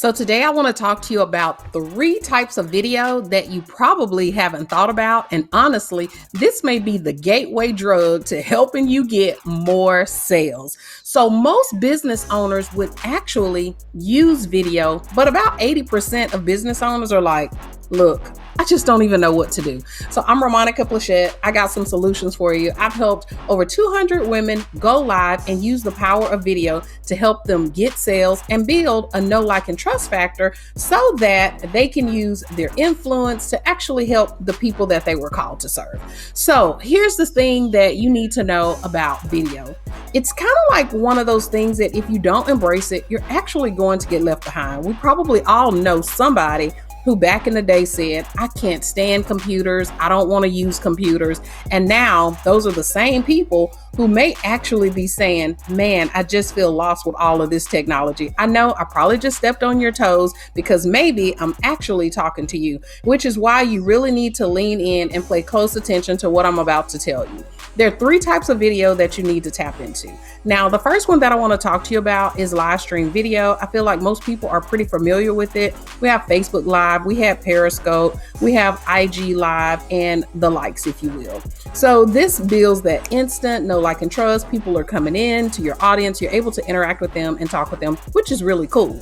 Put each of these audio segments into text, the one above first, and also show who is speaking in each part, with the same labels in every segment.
Speaker 1: So, today I want to talk to you about three types of video that you probably haven't thought about. And honestly, this may be the gateway drug to helping you get more sales. So, most business owners would actually use video, but about 80% of business owners are like, look, I just don't even know what to do. So I'm Romonica Plachette. I got some solutions for you. I've helped over 200 women go live and use the power of video to help them get sales and build a know, like, and trust factor so that they can use their influence to actually help the people that they were called to serve. So here's the thing that you need to know about video. It's kind of like one of those things that if you don't embrace it, you're actually going to get left behind. We probably all know somebody who back in the day said, I can't stand computers, I don't want to use computers. And now those are the same people who may actually be saying, man, I just feel lost with all of this technology. I know I probably just stepped on your toes because maybe I'm actually talking to you, which is why you really need to lean in and pay close attention to what I'm about to tell you. There are three types of video that you need to tap into. Now, the first one that I want to talk to you about is live stream video. I feel like most people are pretty familiar with it. We have Facebook Live, we have Periscope, we have IG Live, and the likes, if you will. So this builds that instant know, like, and trust. People are coming in to your audience. You're able to interact with them and talk with them, which is really cool.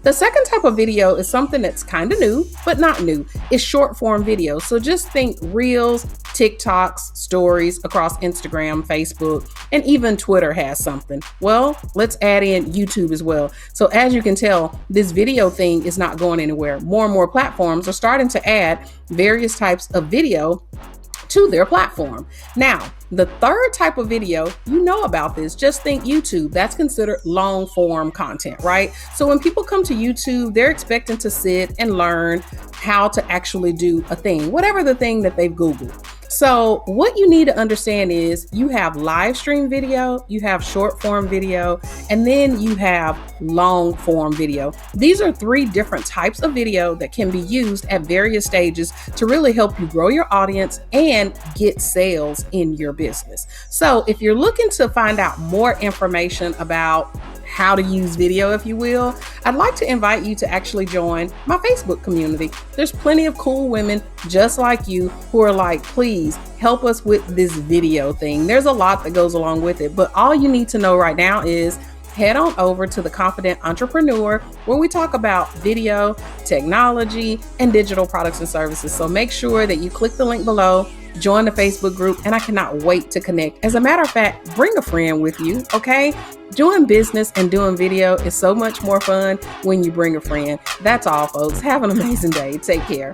Speaker 1: The second type of video is something that's kind of new, but not new. It's short form video. So just think Reels, TikToks, stories across Instagram, Facebook, and even Twitter has something. Well, let's add in YouTube as well. So as you can tell, this video thing is not going anywhere. More and more platforms are starting to add various types of video to their platform. Now, the third type of video, you know about this, just think YouTube. That's considered long form content, right? So when people come to YouTube, they're expecting to sit and learn how to actually do a thing, whatever the thing that they've Googled. So what you need to understand is you have live stream video, you have short form video, and then you have long form video. These are three different types of video that can be used at various stages to really help you grow your audience and get sales in your business. So if you're looking to find out more information about how to use video, if you will, I'd like to invite you to actually join my Facebook community. There's plenty of cool women just like you who are like, please help us with this video thing. There's a lot that goes along with it, but all you need to know right now is head on over to The Confident Entrepreneur, where we talk about video, technology, and digital products and services. So make sure that you click the link below, join the Facebook group, and I cannot wait to connect. As a matter of fact, bring a friend with you, okay? Doing business and doing video is so much more fun when you bring a friend. That's all, folks. Have an amazing day. Take care.